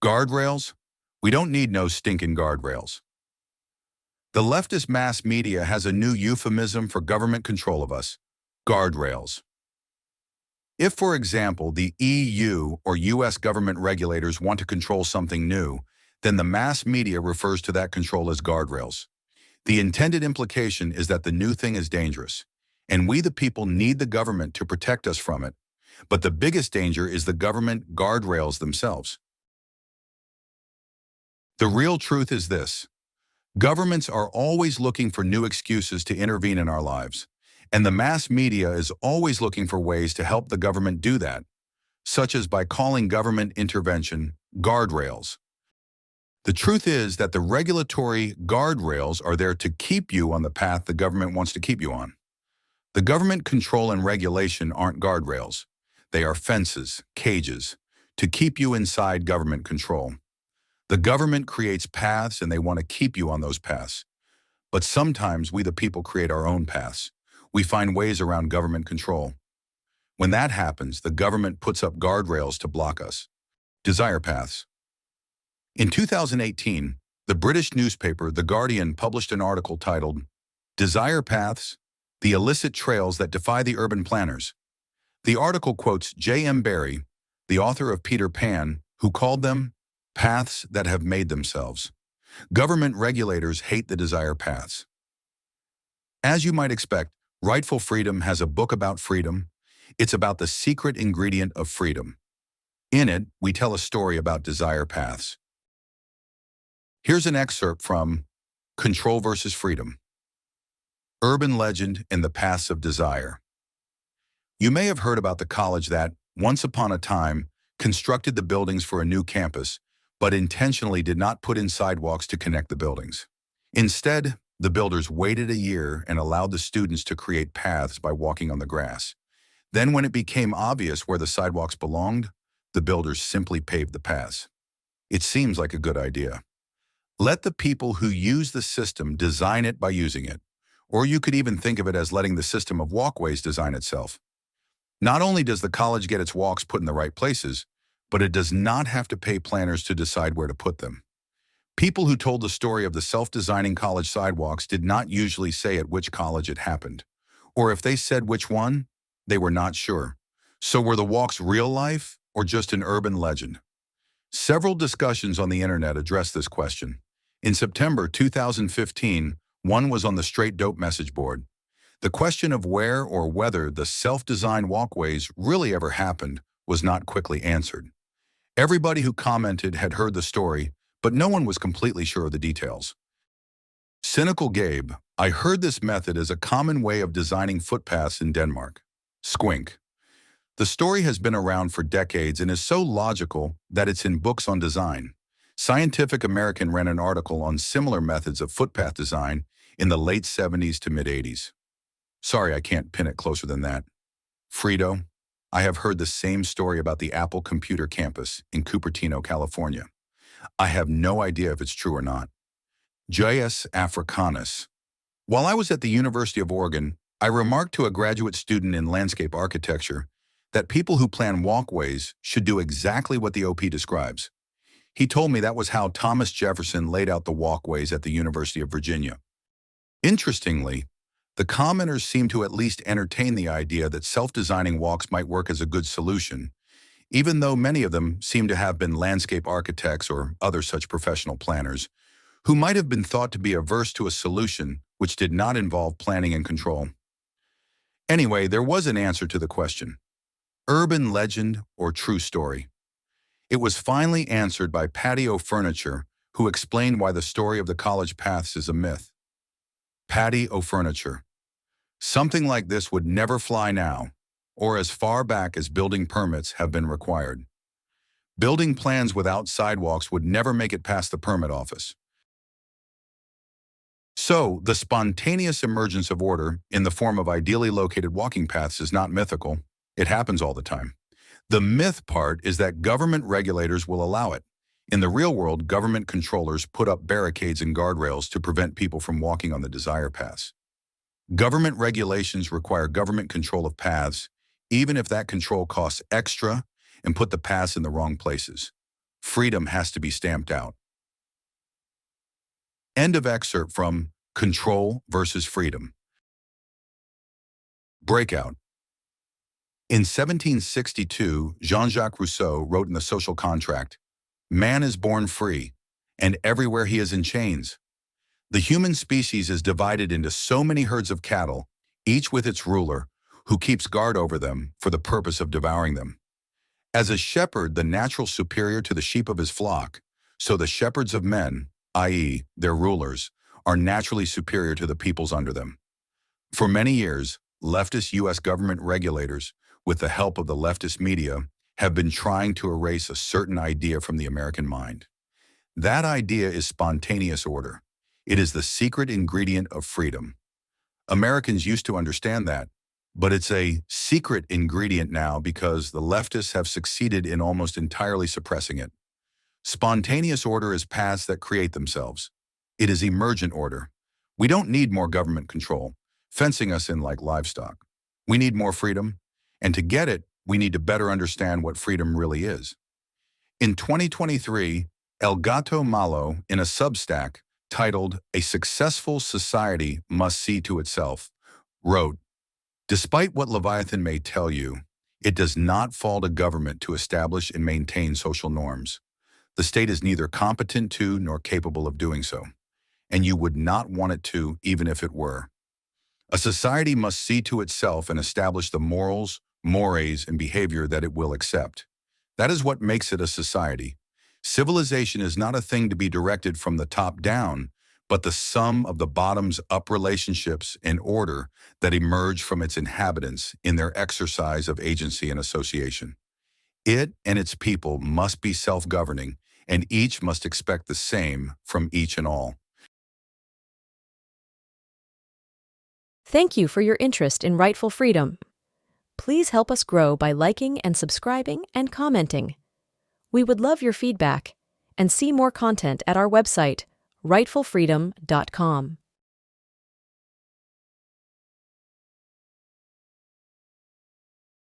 Guardrails? We don't need no stinking guardrails. The leftist mass media has a new euphemism for government control of us: guardrails. If, for example, the EU or US government regulators want to control something new, then the mass media refers to that control as guardrails. The intended implication is that the new thing is dangerous, and we the people need the government to protect us from it. But the biggest danger is the government guardrails themselves. The real truth is this: governments are always looking for new excuses to intervene in our lives, and the mass media is always looking for ways to help the government do that, such as by calling government intervention guardrails. The truth is that the regulatory guardrails are there to keep you on the path the government wants to keep you on. The government control and regulation aren't guardrails. They are fences, cages, to keep you inside government control. The government creates paths and they want to keep you on those paths. But sometimes we the people create our own paths. We find ways around government control. When that happens, the government puts up guardrails to block us. Desire paths. In 2018, the British newspaper The Guardian published an article titled "Desire Paths: The Illicit Trails That Defy the Urban Planners." The article quotes J.M. Barrie, the author of Peter Pan, who called them paths that have made themselves. Government regulators hate the desire paths. As you might expect, Rightful Freedom has a book about freedom. It's about the secret ingredient of freedom. In it, we tell a story about desire paths. Here's an excerpt from Control versus Freedom: Urban Legend and the Paths of Desire. You may have heard about the college that, once upon a time, constructed the buildings for a new campus, but intentionally did not put in sidewalks to connect the buildings. Instead, the builders waited a year and allowed the students to create paths by walking on the grass. Then, when it became obvious where the sidewalks belonged, the builders simply paved the paths. It seems like a good idea. Let the people who use the system design it by using it. Or you could even think of it as letting the system of walkways design itself. Not only does the college get its walks put in the right places, but it does not have to pay planners to decide where to put them. People who told the story of the self-designing college sidewalks did not usually say at which college it happened. Or if they said which one, they were not sure. So were the walks real life or just an urban legend? Several discussions on the internet address this question. In September 2015, one was on the Straight Dope message board. The question of where or whether the self-designed walkways really ever happened was not quickly answered. Everybody who commented had heard the story, but no one was completely sure of the details. Cynical Gabe: I heard this method as a common way of designing footpaths in Denmark. Squink: the story has been around for decades and is so logical that it's in books on design. Scientific American ran an article on similar methods of footpath design in the late 70s to mid-80s. Sorry, I can't pin it closer than that. Frito: I have heard the same story about the Apple Computer Campus in Cupertino, California. I have no idea if it's true or not. J.S. Africanus: while I was at the University of Oregon, I remarked to a graduate student in landscape architecture that people who plan walkways should do exactly what the OP describes. He told me that was how Thomas Jefferson laid out the walkways at the University of Virginia. Interestingly, the commenters seem to at least entertain the idea that self-designing walks might work as a good solution, even though many of them seem to have been landscape architects or other such professional planners, who might have been thought to be averse to a solution which did not involve planning and control. Anyway, there was an answer to the question: urban legend or true story? It was finally answered by Patio Furniture, who explained why the story of the college paths is a myth. Patio Furniture: something like this would never fly now, or as far back as building permits have been required. Building plans without sidewalks would never make it past the permit office. So, the spontaneous emergence of order in the form of ideally located walking paths is not mythical. It happens all the time. The myth part is that government regulators will allow it. In the real world, government controllers put up barricades and guardrails to prevent people from walking on the desire paths. Government regulations require government control of paths, even if that control costs extra and put the paths in the wrong places. freedom has to be stamped out. End of excerpt from Control versus Freedom. Breakout. In 1762, Jean-Jacques Rousseau wrote in The Social Contract, "Man is born free, and everywhere he is in chains. The human species is divided into so many herds of cattle, each with its ruler, who keeps guard over them for the purpose of devouring them. As a shepherd, the natural superior to the sheep of his flock, so the shepherds of men, i.e., their rulers, are naturally superior to the peoples under them." For many years, leftist U.S. government regulators, with the help of the leftist media, have been trying to erase a certain idea from the American mind. That idea is spontaneous order. It is the secret ingredient of freedom. Americans used to understand that, but it's a secret ingredient now because the leftists have succeeded in almost entirely suppressing it. Spontaneous order is paths that create themselves. It is emergent order. We don't need more government control, fencing us in like livestock. We need more freedom, and to get it, we need to better understand what freedom really is. In 2023, El Gato Malo, in a Substack titled "A Successful Society Must See to Itself," wrote, "Despite what Leviathan may tell you, it does not fall to government to establish and maintain social norms. The state is neither competent to nor capable of doing so, and you would not want it to even if it were. A society must see to itself and establish the morals, mores, and behavior that it will accept. That is what makes it a society. Civilization is not a thing to be directed from the top down, but the sum of the bottoms-up relationships and order that emerge from its inhabitants in their exercise of agency and association. It and its people must be self-governing, and each must expect the same from each and all." Thank you for your interest in Rightful Freedom. Please help us grow by liking and subscribing and commenting. We would love your feedback, and see more content at our website, rightfulfreedom.com.